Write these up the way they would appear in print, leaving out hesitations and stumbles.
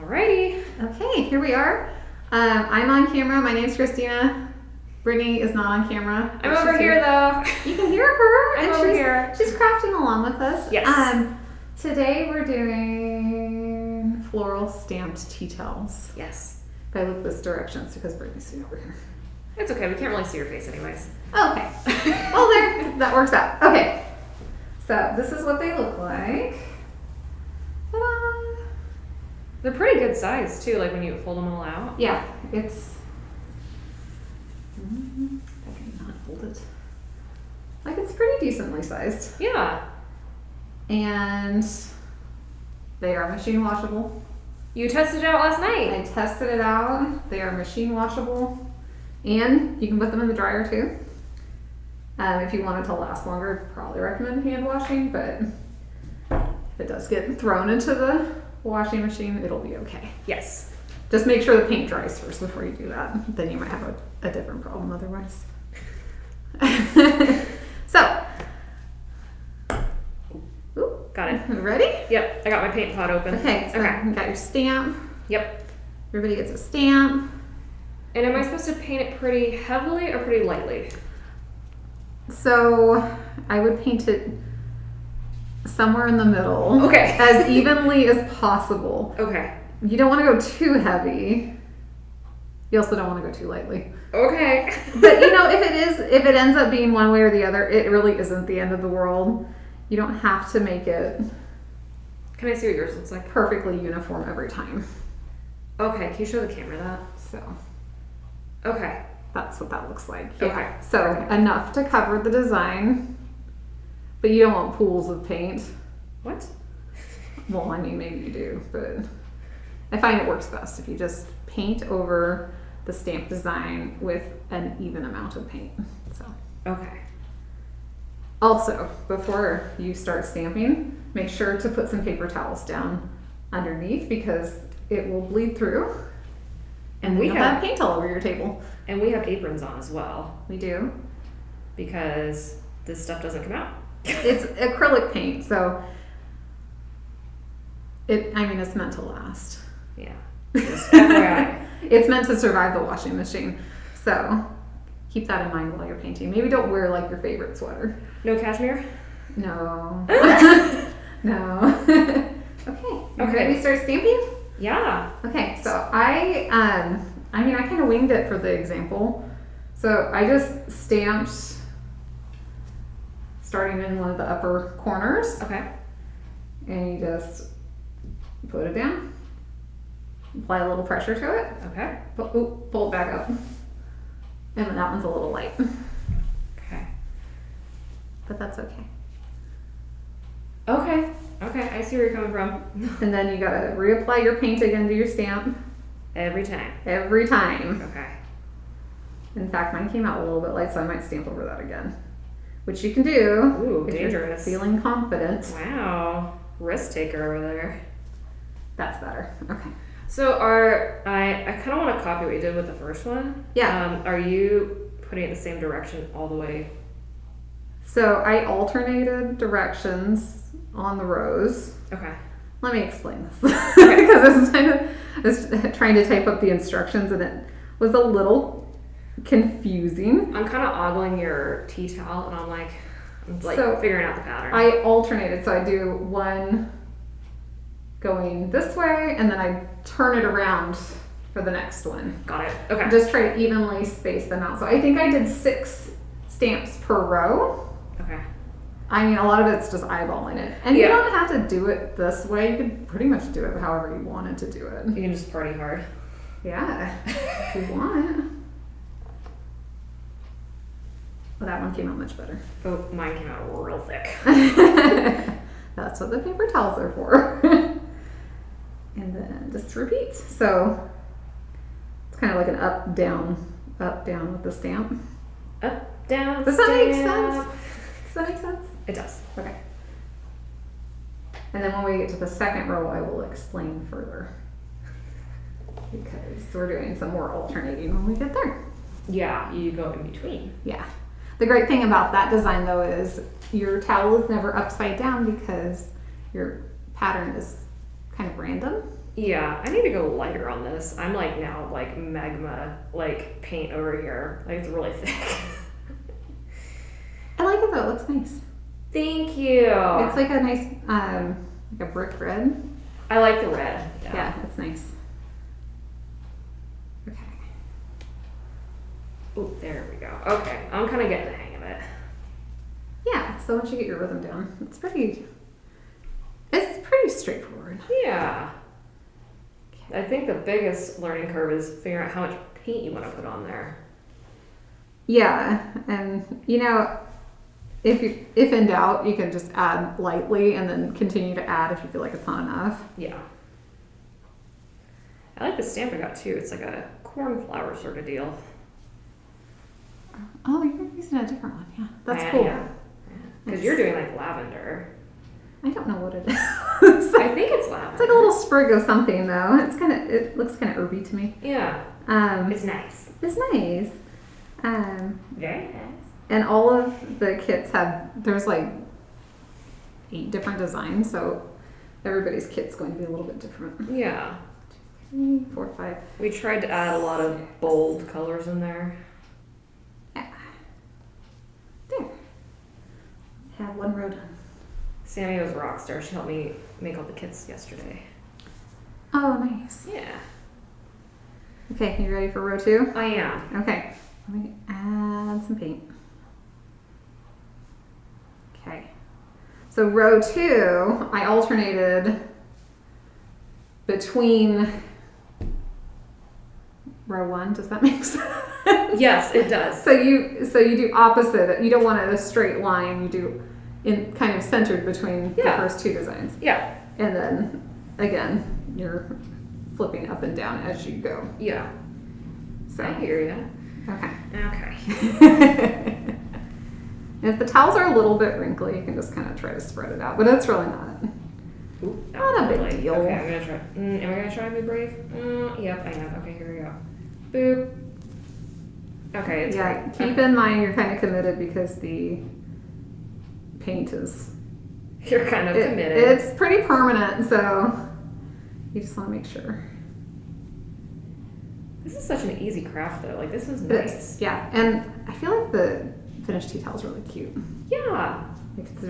Alrighty. Okay, here we are. I'm on camera. My name's Christina. Brittany is not on camera. I'm over here though. You can hear her. I'm over here. She's crafting along with us. Yes. Today we're doing floral stamped tea towels. Yes. If I look this direction, it's because Brittany's sitting over here. It's okay. We can't really see your face anyways. Okay. Well, there. That works out. Okay. So this is what they look like. Ta-da! They're pretty good size too, like when you fold them all out. Yeah, it's. I cannot hold it. Like it's pretty decently sized. Yeah. And they are machine washable. You tested it out last night. I tested it out. They are machine washable. And you can put them in the dryer too. If you want it to last longer, I'd probably recommend hand washing, but if it does get thrown into the washing machine, it'll be okay. Yes. Just make sure the paint dries first before you do that. Then you might have a different problem otherwise. So, Got it. Ready? Yep. I got my paint pot open. Okay, so Okay. you got your stamp. Yep. Everybody gets a stamp. And am I supposed to paint it pretty heavily or pretty lightly? So I would paint it somewhere in the middle. Okay. As evenly as possible. Okay. You don't want to go too heavy. You also don't want to go too lightly. Okay. But you know, if it ends up being one way or the other, it really isn't the end of the world. You don't have to make it Can I see what yours looks like? perfectly uniform every time. Okay. Can you show the camera that? So Okay. that's what that looks like. Okay. Yeah. So Okay. enough to cover the design, but you don't want pools of paint. What? Well, I mean, maybe you do, but I find it works best if you just paint over the stamp design with an even amount of paint. So, Okay. also, before you start stamping, make sure to put some paper towels down underneath because it will bleed through and We you'll have- have paint all over your table. And we have aprons on as well We do. because this stuff doesn't come out. It's acrylic paint, so it's meant to last. Yeah. Just FYI. It's meant to survive the washing machine. So keep that in mind while you're painting. Maybe don't wear like your favorite sweater. No cashmere? No. No. Okay. You Okay. ready to start stamping? Yeah. Okay, so I kind of winged it for the example. So I just stamped starting in one of the upper corners. Okay. And you just put it down. Apply a little pressure to it. Okay. Pull it back up. And then that one's a little light. Okay. But that's okay. Okay. Okay. I see where you're coming from. And then you gotta reapply your paint again to your stamp Every time. every time. Okay. In fact, mine came out a little bit light, so I might stamp over that again. Which you can do Ooh, if dangerous. you're feeling confident. Wow. Risk taker over there. That's better. Okay. So I kind of want to copy what you did with the first one. Yeah. Are you putting it the same direction all the way? So I alternated directions on the rows. Okay. Let me explain this. Because I was trying to type up the instructions and it was a little confusing. I'm kind of ogling your tea towel and I'm like So, figuring out the pattern. I alternated, so I do one going this way and then I turn it around for the next one. Got it. Okay. Just try to evenly space them out. So I think I did 6 stamps per row. Okay. I mean, a lot of it's just eyeballing it. And you Yeah. don't have to do it this way. You could pretty much do it however you wanted to do it. You can just party hard. Yeah, if you want. Well, that one came out much better. Oh, mine came out real thick. That's what the paper towels are for. And then just repeat. So it's kind of like an up, down with the stamp. Up, down, Does that make stamp. sense? Does that make sense? It does. Okay. And then when we get to the second row, I will explain further. Because we're doing some more alternating when we get there. Yeah, you go in between. Yeah. The great thing about that design though is your towel is never upside down because your pattern is kind of random. Yeah, I need to go lighter on this. I'm like now like magma like paint over here. Like it's really thick. I like it though. It looks nice. Thank you. It's like a nice, like a brick red. I like the red. Yeah, it's nice. Okay. Oh, there we go. Okay, I'm kind of getting the hang of it. Yeah, so once you get your rhythm down, it's pretty straightforward. Yeah. I think the biggest learning curve is figuring out how much paint you want to put on there. Yeah, and you know, if in doubt, you can just add lightly and then continue to add if you feel like it's not enough. Yeah. I like the stamp I got too. It's like a cornflower sort of deal. Oh, you're using a different one. Yeah, that's cool. Yeah. Because you're doing like lavender. I don't know what it is. I think it's lavender. It's like a little sprig of something though. It looks kind of herby to me. Yeah. It's nice. It's nice. Very nice. And all of the kits there's like 8 different designs, so everybody's kit's going to be a little bit different. Yeah. 3, 4, 5. We tried to add a lot of bold colors in there. Yeah. There. Have one row done. Sammy was a rock star. She helped me make all the kits yesterday. Oh, nice. Yeah. Okay, you ready for row 2? I am. Okay. Let me add some paint. Okay. So row 2, I alternated between row 1. Does that make sense? Yes, it does. So you do opposite. You don't want it a straight line. You do in kind of centered between the first 2 designs. Yeah. And then again, you're flipping up and down as you go. Yeah. So I hear you. Okay. Okay. And if the towels are a little bit wrinkly, you can just kind of try to spread it out, but it's really not. Ooh, Not a big deal. Okay, I'm gonna try. Am I gonna try and be brave? Yep, I am. Okay, here we go. Boop. Okay, it's Yeah, great. keep in mind you're kind of committed because the paint is... You're kind of committed. It's pretty permanent, so you just want to make sure. This is such an easy craft though. Like this is nice. Yeah, and I feel like the finished tea towel is really cute. Yeah. Like it's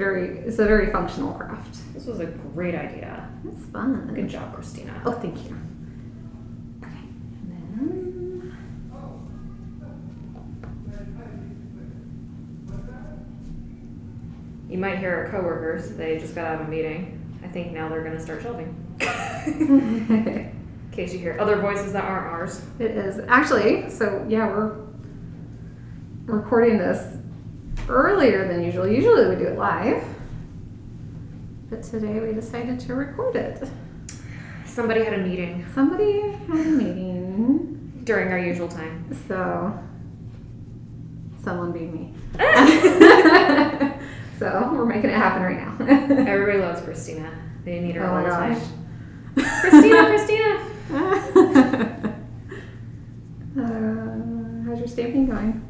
a very functional craft. This was a great idea. It's fun. Good job, Christina. Oh, thank you. Okay, and then... You might hear our coworkers. They just got out of a meeting. I think now they're gonna start shelving. In case you hear other voices that aren't ours. It is. Actually, so yeah, we're recording this earlier than usual. Usually we do it live. But today we decided to record it. Somebody had a meeting Somebody had a meeting. during our usual time. So, someone beat me. So, we're making it happen right now. Everybody loves Christina. They need her Oh all my the gosh. time. Christina! How's your stamping going?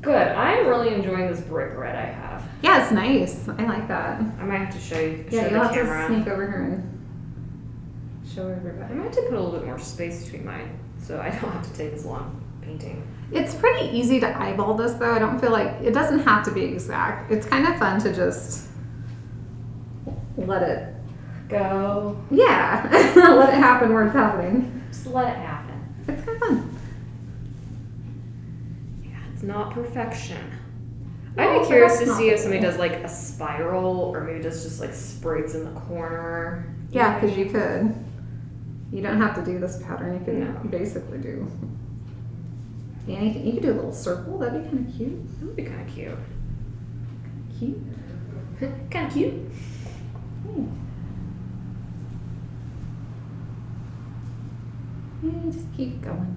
Good. I'm really enjoying this brick red I have. Yeah, it's nice. I like that. I might have to show Yeah, the you'll have camera. to sneak over here and show I everybody. might have to put a little bit more space between mine so I don't have to take as long painting. It's pretty easy to eyeball this though. I don't feel like it doesn't have to be exact. It's kind of fun to just let it Go. let it happen where it's happening. Just let it happen. It's kind of fun. Yeah, it's not perfection. No, I'd be but curious that's to not see if the somebody goal. does like a spiral or maybe just like sprigs in the corner. Yeah, because you could. You don't have to do this pattern. You can No. basically do anything. You could do a little circle. That'd be kind of cute. That would be kind of cute. Cute. Kind of cute. Yeah, just keep going.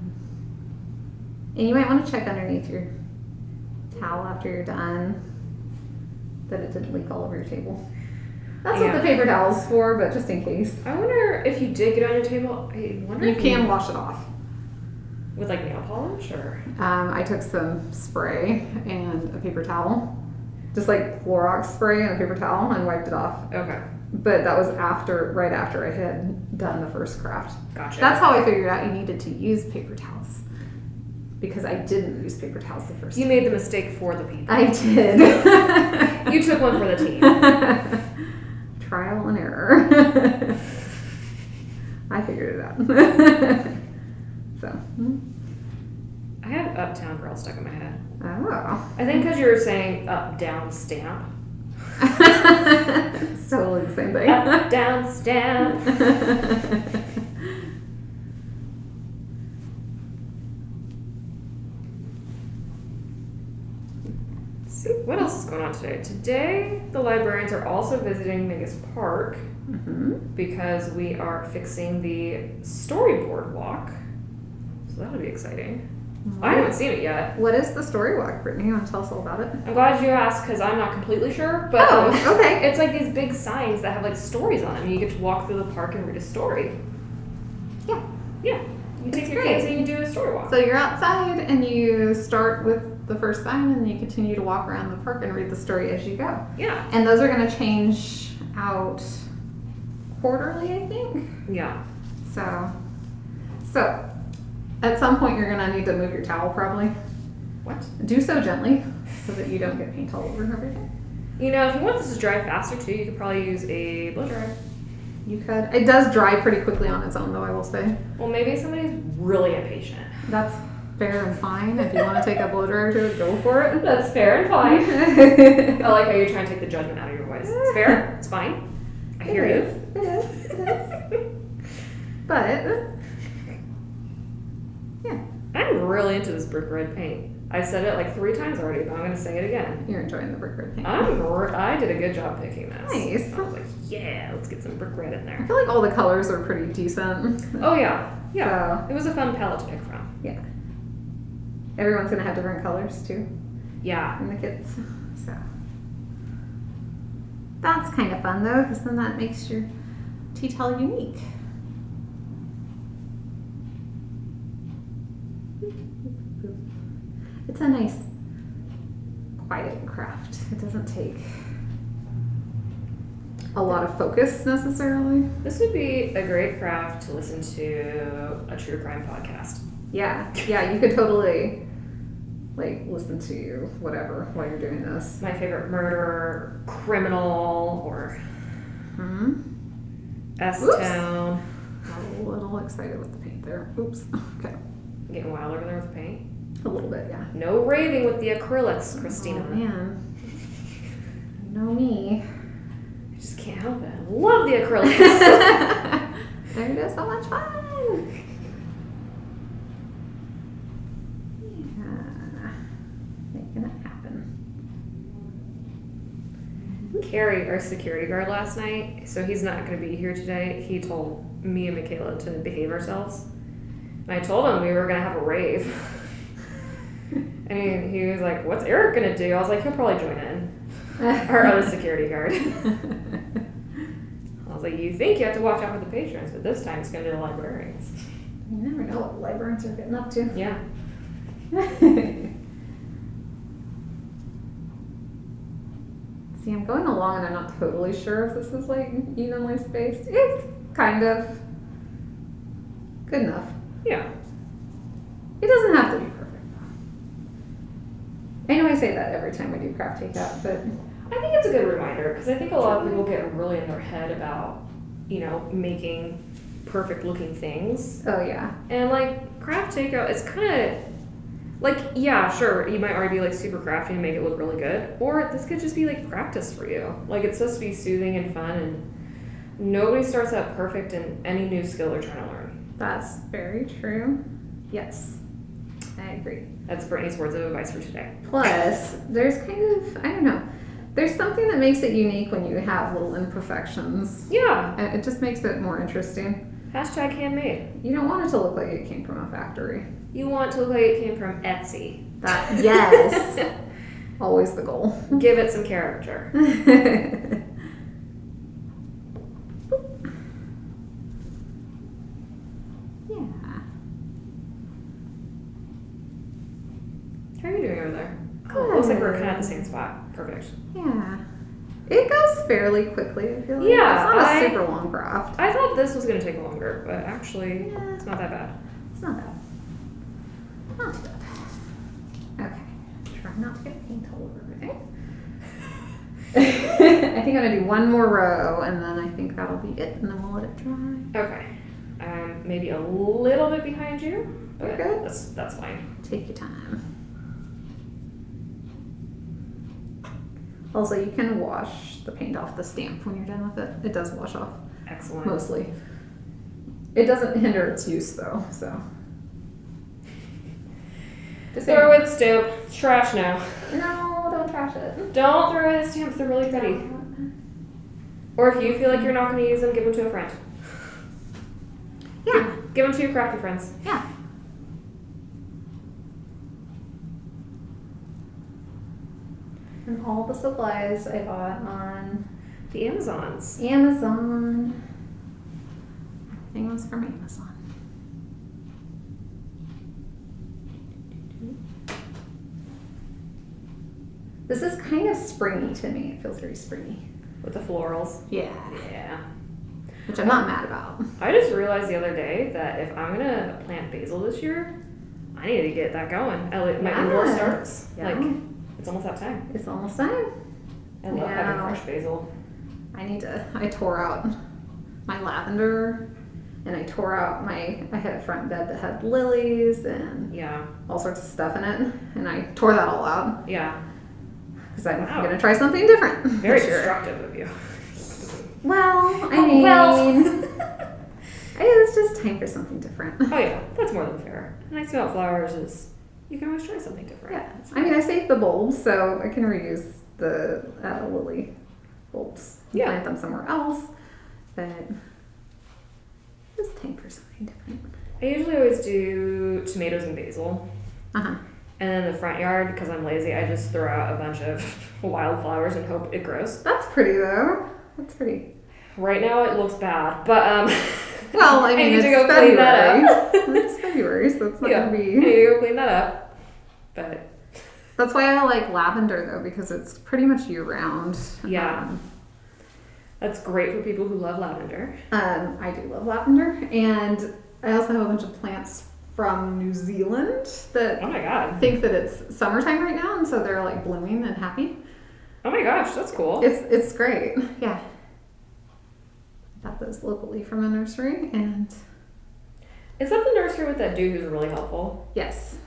And you might want to check underneath your towel after you're done that it didn't leak all over your table. That's what Yeah. the paper towel's for, but just in case. I wonder if you did get on your table. I wonder You if can wash it off. with like nail polish or. I took some spray and a paper towel. Just like Clorox spray and a paper towel and wiped it off. Okay. but that was right after I had done the first craft. Gotcha. That's how I figured out you needed to use paper towels. Because I didn't use paper towels the first You time. made the mistake for the people. I did. You took one for the team. Trial and error. I figured it out. So. I have Uptown Girl stuck in my head. Oh. I think because you were saying up, down, stamp. It's totally the same thing. Up, down, stamp. See, what else is going on today? Today, the librarians are also visiting Mingus Park because we are fixing the storyboard walk. So that'll be exciting. I haven't seen it yet. What is the story walk, Brittany? You want to tell us all about it? I'm glad you asked because I'm not completely sure. But okay. It's like these big signs that have like stories on them. And you get to walk through the park and read a story. Yeah. Yeah. You take It's your great. kids and you do a story walk. So you're outside and you start with the first sign and you continue to walk around the park and read the story as you go. Yeah. And those are going to change out quarterly, I think. Yeah. So at some point you're going to need to move your towel probably. What? Do so gently so that you don't get paint all over everything. You know, if you want this to dry faster too, you could probably use a blow dryer. You could. It does dry pretty quickly on its own though, I will say. Well, maybe somebody's really impatient. That's fair and fine. If you want to take a blow dryer to it, go for it. That's fair and fine. I like how you're trying to take the judgment out of your voice. It's fair. It's fine. I hear you. It is. But, yeah. I'm really into this brick red paint. I've said it like 3 times already, but I'm going to say it again. You're enjoying the brick red paint. I did a good job picking this. Nice. I was like, yeah, let's get some brick red in I there. feel like all the colors are pretty decent. Oh, yeah. Yeah. So, It was a fun palette to pick from. yeah. Everyone's going to have different colors too Yeah. in the kits. So, that's kind of fun though, because then that makes your tea towel unique. It's a nice, quiet craft. It doesn't take a lot of focus necessarily. This would be a great craft to listen to a true crime podcast. Yeah, you could totally like listen to whatever while you're doing this. My favorite murder, criminal, or S-Town. I'm a little excited with the paint there. Oops. Okay. Getting wild over there with the paint. A little bit, yeah. No raving with the acrylics, Christina. Oh, man. You know me. I just can't help it. I love the acrylics. They're just so much fun. Yeah. Making it happen. Carrie, our security guard last night, so he's not going to be here today. He told me and Michaela to behave ourselves. And I told him we were going to have a rave. And he was like, what's Eric going to do? I was like, he'll probably join in. Our other security guard. I was like, you think you have to watch out for the patrons, but this time it's going to be the librarians. You never know what librarians are getting up to. Yeah. See, I'm going along and I'm not totally sure if this is like evenly spaced. It's kind of good enough. Yeah. It doesn't have to be perfect. I know I say that every time we do Craft Takeout, but I think it's a good reminder because I think a lot of people get really in their head about, making perfect looking things. oh yeah. And like Craft Takeout, it's kind of like, yeah, sure, you might already be like super crafty and make it look really good, or this could just be like practice for you. Like it's supposed to be soothing and fun, and nobody starts out perfect in any new skill they're trying to learn. That's very true. Yes, I agree. That's Brittany's words of advice for today. Plus, there's kind of, I don't know, there's something that makes it unique when you have little imperfections. Yeah. And it just makes it more interesting. Hashtag handmade. You don't want it to look like it came from a factory. You want it to look like it came from Etsy. That, yes. Always the goal. Give it some character. How are you doing over there? Oh, it looks like we're kind of at the same spot. Perfect. Yeah. It goes fairly quickly, I feel like. Yeah, It's not a super long craft. I thought this was gonna take longer, but actually, it's not that bad. It's not bad. Not too bad. Okay. Try not to get paint all over everything. I think I'm gonna do one more row, and then I think that'll be it, and then we'll let it dry. Okay. Maybe a little bit behind you, but You're good. That's fine. Take your time. Also, you can wash the paint off the stamp when you're done with it. It does wash off, Excellent. mostly. It doesn't hinder its use, though, so. Just Throw away the stamp. It's trash now. No, don't trash it. Don't throw away the stamps. They're really pretty. Or if you feel like you're not going to use them, give them to a friend. Yeah. Give them to your crafty friends. Yeah. And all the supplies I bought on The Amazons. Amazon. Everything was from Amazon. This is kind of springy to me. It feels very springy. With the florals. Yeah. Yeah. Which I'm not mad about. I just realized the other day that if I'm going to plant basil this year, I need to get that going. My indoor starts. Yeah. Like, it's almost that time. It's almost time. I love having fresh basil. I tore out my lavender, and I tore out I had a front bed that had lilies and Yeah. all sorts of stuff in it, and I tore that all out Yeah. because I'm Wow. going to try something different. Very this year. destructive of you. Well, I mean, it's just time for something different. Oh yeah, that's more than fair. The nice thing about flowers is you can always try something different. Yeah, I mean, I saved the bulbs, so I can reuse the lily bulbs and Yeah. plant them somewhere else, but it's time for something different. I usually always do tomatoes and basil. Uh-huh. And then in the front yard, because I'm lazy, I just throw out a bunch of wildflowers and hope it grows. That's pretty, though. That's pretty. Right now it looks bad, but Well, I mean, I need it's to go February. clean that up. It's February, so it's not yeah, going I to need be... to go clean that up. But That's why I like lavender, though, because it's pretty much year-round. Yeah. That's great for people who love lavender. I do love lavender, and I also have a bunch of plants from New Zealand that Oh my god. think that it's summertime right now, and so they're like blooming and happy. Oh my gosh, that's cool. It's great. Yeah. Got those locally from a nursery, and Is that the nursery with that dude who's really helpful? yes.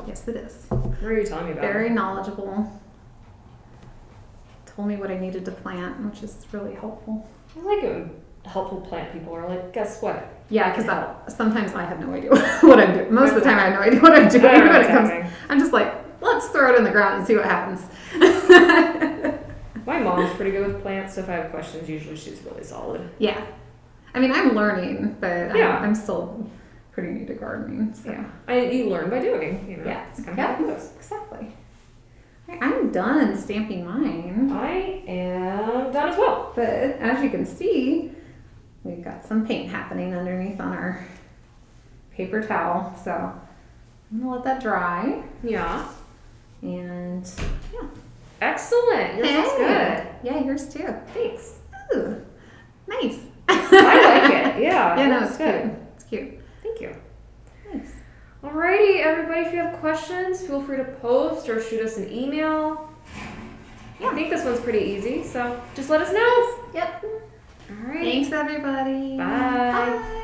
Yes, it is. What are you telling me about? Very knowledgeable. Told me what I needed to plant, which is really helpful. I like it when helpful plant people are like, guess what? Yeah, because sometimes I have no idea what I'm doing. Most of the time I have no idea what I'm doing I don't know when it what's comes. happening. I'm just like, let's throw it in the ground and see what happens. My mom's pretty good with plants, so if I have questions, usually she's really solid. Yeah. I mean, I'm learning, but Yeah. I'm still pretty new to gardening. So. Yeah. You learn by doing, you know. Yeah. It's kind of how it goes. Exactly. I'm done stamping mine, I am done as well. but as you can see, we've got some paint happening underneath on our paper towel. So I'm gonna let that dry, Yeah. and yeah. Excellent. Yours looks good. Yeah, yours too. Thanks. Ooh, nice. I like it. Yeah. Yeah, no, looks it's cute. It's cute. Thank you. Nice. Alrighty, everybody, if you have questions, feel free to post or shoot us an email. Yeah. I think this one's pretty easy, so just let us know. Yep. Alright. Thanks, everybody. Bye. Bye.